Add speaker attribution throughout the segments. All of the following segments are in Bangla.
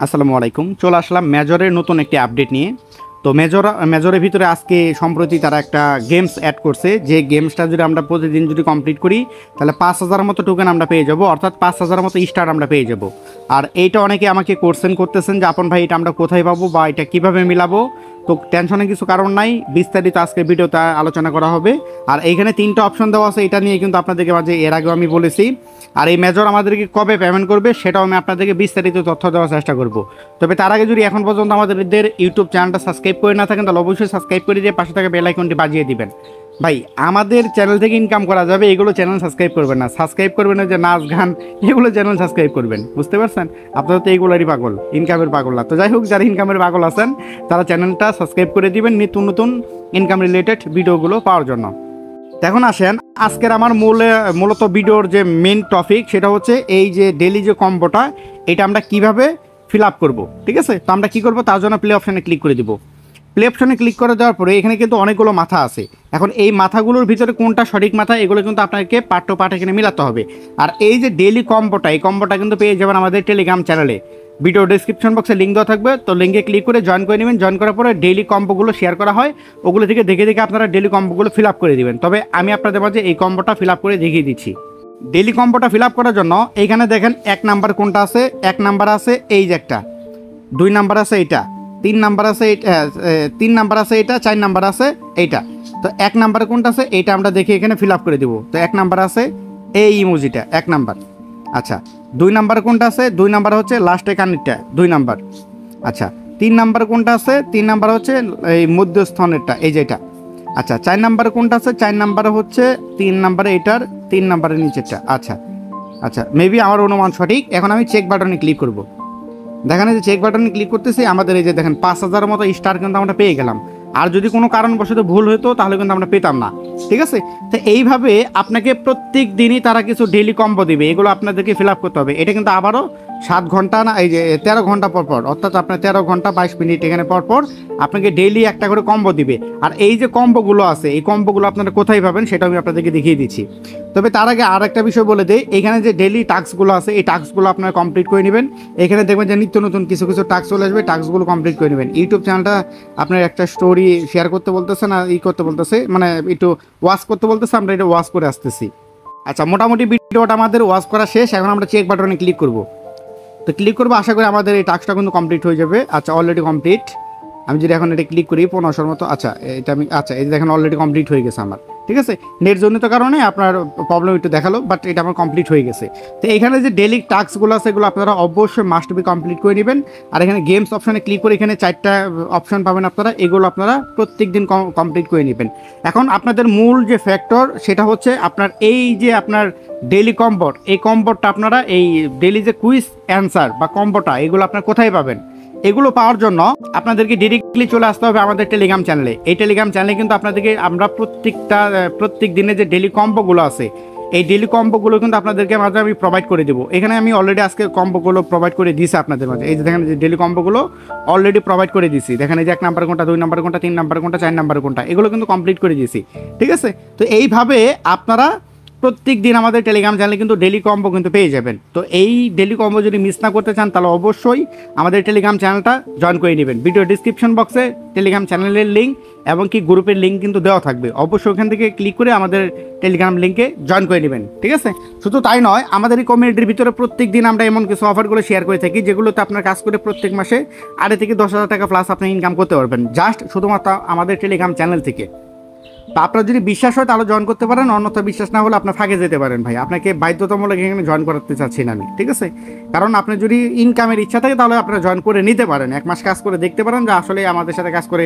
Speaker 1: আসসালামু আলাইকুম। চলে আসলাম মেজরের নতুন একটি আপডেট নিয়ে। তো মেজরের ভিতরে আজকে সম্প্রতি তারা একটা গেমস অ্যাড করছে, যে গেমসটা যদি আমরা প্রতিদিন যদি কমপ্লিট করি তাহলে 5,000 মতো টোকেন আমরা পেয়ে যাব, অর্থাৎ 5,000 মতো স্টার আমরা পেয়ে যাব। আর এইটা অনেকে আমাকে করতেছেন যে আপন ভাই এটা আমরা কোথায় পাবো বা এটা কীভাবে মিলাবো। তো টেনশনের কিছু কারণ নাই, বিস্তারিত আজকে ভিডিওতে আলোচনা করা হবে। আর এইখানে 3টা অপশন দেওয়া আছে, এটা নিয়ে কিন্তু আপনাদেরকে মাঝে এর আগেও আমি বলেছি। আর এই মেজর আমাদেরকে কবে পেমেন্ট করবে সেটাও আমি আপনাদেরকে বিস্তারিত তথ্য দেওয়ার চেষ্টা করব। তবে তার আগে যদি এখন পর্যন্ত আমাদের ইউটিউব চ্যানেলটা সাবস্ক্রাইব করে না থাকেন তাহলে অবশ্যই সাবস্ক্রাইব করে দিয়ে পাশে থাকা বেল আইকনটি বাজিয়ে দিবেন। ভাই আমাদের চ্যানেল থেকে ইনকাম করা যাবে, এগুলো চ্যানেল সাবস্ক্রাইব করবেন না, সাবস্ক্রাইব করবেন না যে নাচ গান, এগুলো চ্যানেল সাবস্ক্রাইব করবেন, বুঝতে পারছেন? আপনারা তো এইগুলোরই পাগল, ইনকামের পাগল না। তো যাই হোক, যারা ইনকামের পাগল আছেন তারা চ্যানেলটা সাবস্ক্রাইব করে দিবেন নিত্য নতুন ইনকাম রিলেটেড ভিডিওগুলো পাওয়ার জন্য। এখন আসেন, আজকের আমার মূলত ভিডিওর যে মেন টপিক সেটা হচ্ছে এই যে ডেইলি যে কম্বোটা, এটা আমরা কিভাবে ফিল আপ করবো। ঠিক আছে, তো আমরা কী করবো, তার জন্য প্লে অপশানে ক্লিক করে দিব। প্লে অপশানে ক্লিক করে দেওয়ার পরে এখানে কিন্তু অনেকগুলো মাথা আছে। এখন এই মাথাগুলোর ভিতরে কোনটা সঠিক মাথা, এগুলো কিন্তু আপনাকে পার্ট টু পার্ট এখানে মিলাতে হবে। আর এই যে ডেইলি কম্বোটা, এই কম্বোটা কিন্তু পেয়ে যাবেন আমাদের টেলিগ্রাম চ্যানেলে। ভিডিও ডিসক্রিপশন বক্সে লিঙ্ক দেওয়া থাকবে, তো লিঙ্কে ক্লিক করে জয়েন করে নেবেন। জয়েন করার পরে ডেইলি কম্বোগুলো শেয়ার করা হয়, ওগুলো থেকে দেখে দেখে আপনারা ডেইলি কম্বোগুলো ফিল আপ করে দিবেন। তবে আমি আপনাদের মাঝে এই কম্বোটা ফিল আপ করে দেখিয়ে দিচ্ছি। ডেইলি কম্বোটা ফিল আপ করার জন্য এইখানে দেখেন 1 নাম্বার কোনটা আছে, 1 নাম্বার আছে এই যে একটা, 2 নাম্বার আছে এইটা, 3 নাম্বার আছে 3 নাম্বার আছে এইটা, 4 নাম্বার আছে এইটা। তো 1 নাম্বার কোনটা আছে এইটা আমরা দেখে এখানে ফিল আপ করে দেবো। তো 1 নাম্বার আছে এই ইমোজিটা 1 নাম্বার। আচ্ছা, 2 নাম্বার কোনটা আছে, 2 নাম্বার হচ্ছে লাস্টে কানেরটা 2 নাম্বার। আচ্ছা, 3 নাম্বার কোনটা আছে, 3 নাম্বার হচ্ছে এই মধ্যস্থানেরটা এই যেটা। আচ্ছা, 4 নাম্বার কোনটা আছে, 4 নাম্বার হচ্ছে 3 নাম্বারে এটার 3 নাম্বারের নিচেরটা। আচ্ছা আচ্ছা, মেবি আমার অনুমান সঠিক। এখন আমি চেক বাটনে ক্লিক করব। দেখেন এই যে চেক বাটনে ক্লিক করতেছি, আমাদের এই যে দেখেন 5,000 মতো স্টার কিন্তু আমরা পেয়ে গেলাম। আর যদি কোনো কারণবশত ভুল হতো তাহলে কিন্তু আমরা পেতাম না। ঠিক আছে, তো এইভাবে আপনাকে প্রত্যেক দিনই তারা কিছু ডেইলি কম্বো দিবে, এগুলো আপনাদেরকে ফিল আপ করতে হবে। এটা কিন্তু আবারও 7 ঘন্টা না, এই যে 13 ঘন্টা পর পর, অর্থাৎ আপনার 13 ঘন্টা 22 মিনিট এখানে পর পর আপনাকে ডেইলি একটা করে কম্বো দিবে। আর এই যে কম্বোগুলো আছে, এই কম্বোগুলো আপনারা কোথায় পাবেন সেটা আমি আপনাদেরকে দেখিয়ে দিচ্ছি। তবে তার আগে আর একটা বিষয় বলে দেই, এখানে যে ডেইলি টাস্কগুলো আছে এই টাস্কগুলো আপনারা কমপ্লিট করে নেবেন। এখানে দেখবেন যে নিত্য নতুন কিছু কিছু টাস্ক চলে আসবে, টাস্কগুলো কমপ্লিট করে নেবেন। ইউটিউব চ্যানেলটা আপনার একটা স্টোরি শেয়ার করতে বলতেছে না, করতে বলতেছে, মানে একটু ওয়াচ করতে বলতেছে, আমরা এটা ওয়াচ করে আসতেছি। আচ্ছা, মোটামুটি ভিডিওটা আমাদের ওয়াচ করা শেষ। এখন আমরা চেক বাটনে ক্লিক করব। তো ক্লিক করবো, আশা করি আমাদের এই টাস্কটা কিন্তু কমপ্লিট হয়ে যাবে। আচ্ছা, অলরেডি কমপ্লিট। আমি যদি এখন এটা ক্লিক করি 1500 মতো, আচ্ছা এটা আমি, আচ্ছা এই দেখেন অলরেডি কমপ্লিট হয়ে গেছে আমার। ঠিক আছে, নেটজনিত কারণে আপনার প্রবলেম একটু দেখালো, বাট এটা আমার কমপ্লিট হয়ে গেছে। তো এখানে যে ডেইলি টাস্কগুলো আছে এগুলো আপনারা অবশ্যই মাস্ট বি কমপ্লিট করে নেবেন। আর এখানে গেমস অপশানে ক্লিক করে এখানে 4টা অপশান পাবেন আপনারা, এগুলো আপনারা প্রত্যেক দিন কমপ্লিট করে নেবেন। এখন আপনাদের মূল যে ফ্যাক্টর সেটা হচ্ছে আপনার এই যে আপনার ডেইলি কম্বোট, এই কম্বোটটা আপনারা এই ডেইলি যে কুইজ অ্যান্সার বা কম্বোটা, এগুলো আপনার কোথায় পাবেন? এগুলো পাওয়ার জন্য আপনাদেরকে ডিরেক্টলি চলে আসতে হবে আমাদের টেলিগ্রাম চ্যানেলে। এই টেলিগ্রাম চ্যানেলে কিন্তু আপনাদেরকে আমরা প্রত্যেক দিনে যে ডেইলি কম্বোগুলো আছে, এই ডেইলি কম্বোগুলো কিন্তু আপনাদেরকে মাঝে আমি প্রোভাইড করে দেবো। এখানে আমি অলরেডি আজকে কম্বোগুলো প্রোভাইড করে দিয়েছি আপনাদের মাঝে। এই যে দেখেন যে ডেইলি কম্বোগুলো অলরেডি প্রোভাইড করে দিয়েছি। দেখেন এই যে 1 নাম্বার কোনটা, 2 নাম্বার কোনটা, 3 নাম্বার কোনটা, 4 নাম্বার কোনটা, এগুলো কিন্তু কমপ্লিট করে দিয়েছি। ঠিক আছে, তো এইভাবে আপনারা প্রত্যেক দিন আমাদের টেলিগ্রাম চ্যানেলে কিন্তু ডেইলি কম্বো কিন্তু পেয়ে যাবেন। তো এই ডেইলি কম্বো যদি মিস না করতে চান তাহলে অবশ্যই আমাদের টেলিগ্রাম চ্যানেলটা জয়েন করে নেবেন। ভিডিও ডিসক্রিপশন বক্সে টেলিগ্রাম চ্যানেলের লিঙ্ক এবং কি গ্রুপের লিঙ্ক কিন্তু দেওয়া থাকবে, অবশ্যই ওখান থেকে ক্লিক করে আমাদের টেলিগ্রাম লিঙ্কে জয়েন করে নেবেন। ঠিক আছে, শুধু তাই নয়, আমাদের এই কমিউনিটির ভিতরে প্রত্যেক দিন আমরা এমন কিছু অফারগুলো শেয়ার করে থাকি যেগুলোতে আপনার কাজ করে প্রত্যেক মাসে 8 থেকে 10,000 টাকা প্লাস আপনি ইনকাম করতে পারবেন, জাস্ট শুধুমাত্র আমাদের টেলিগ্রাম চ্যানেল থেকে। তো আপনার যদি বিশ্বাস হয় তাহলে জয়েন করতে পারেন, অন্যথা বিশ্বাস না হলে আপনার ফাঁকে যেতে পারেন। ভাই আপনাকে বাধ্যতামূলক এখানে জয়েন করাতে চাচ্ছি না আমি। ঠিক আছে, কারণ আপনি যদি ইনকামের ইচ্ছা থাকে তাহলে আপনারা জয়েন করে নিতে পারেন, 1 মাস কাজ করে দেখতে পারেন যে আসলে আমাদের সাথে কাজ করে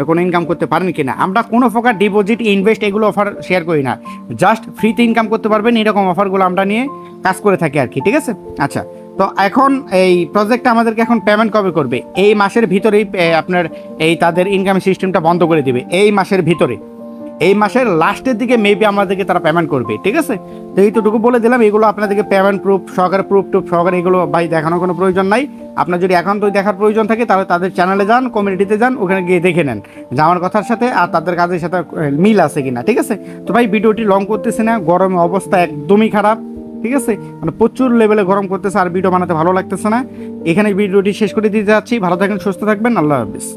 Speaker 1: কোনো ইনকাম করতে পারেন কিনা। আমরা কোনো প্রকার ডিপোজিট, ইনভেস্ট এগুলো অফার শেয়ার করি না, জাস্ট ফ্রিতে ইনকাম করতে পারবেন এরকম অফারগুলো আমরা নিয়ে কাজ করে থাকি আর কি। ঠিক আছে, আচ্ছা তো এখন এই প্রজেক্টটা আমাদেরকে এখন পেমেন্ট কবে করবে? এই মাসের ভিতরেই আপনার এই তাদের ইনকাম সিস্টেমটা বন্ধ করে দিবে এই মাসের ভিতরে। এই মাসের লাস্টের দিকে মেবি আমাদেরকে তারা পেমেন্ট করবে। ঠিক আছে, তো এইটুকু বলে দিলাম। এগুলো আপনাদেরকে পেমেন্ট প্রুফ সহকারে, প্রুফ সহকারে এগুলো ভাই দেখানোর কোনো প্রয়োজন নাই। আপনার যদি এখন তো দেখার প্রয়োজন থাকে তাহলে তাদের চ্যানেলে যান, কমিউনিটিতে যান, ওখানে গিয়ে দেখে নেন যে আমার কথার সাথে আর তাদের কাজের সাথে মিল আছে কিনা। ঠিক আছে, তো ভাই ভিডিওটি লং করতেছে না, গরমে অবস্থা একদমই খারাপ, ঠিক আছে, মানে প্রচুর লেভেলে গরম করতেছে আর ভিডিও বানাতে ভালো লাগতেছে না। এখানে ভিডিওটি শেষ করে দিতে যাচ্ছি। ভালো থাকেন, সুস্থ থাকবেন, আল্লাহ হাফিজ।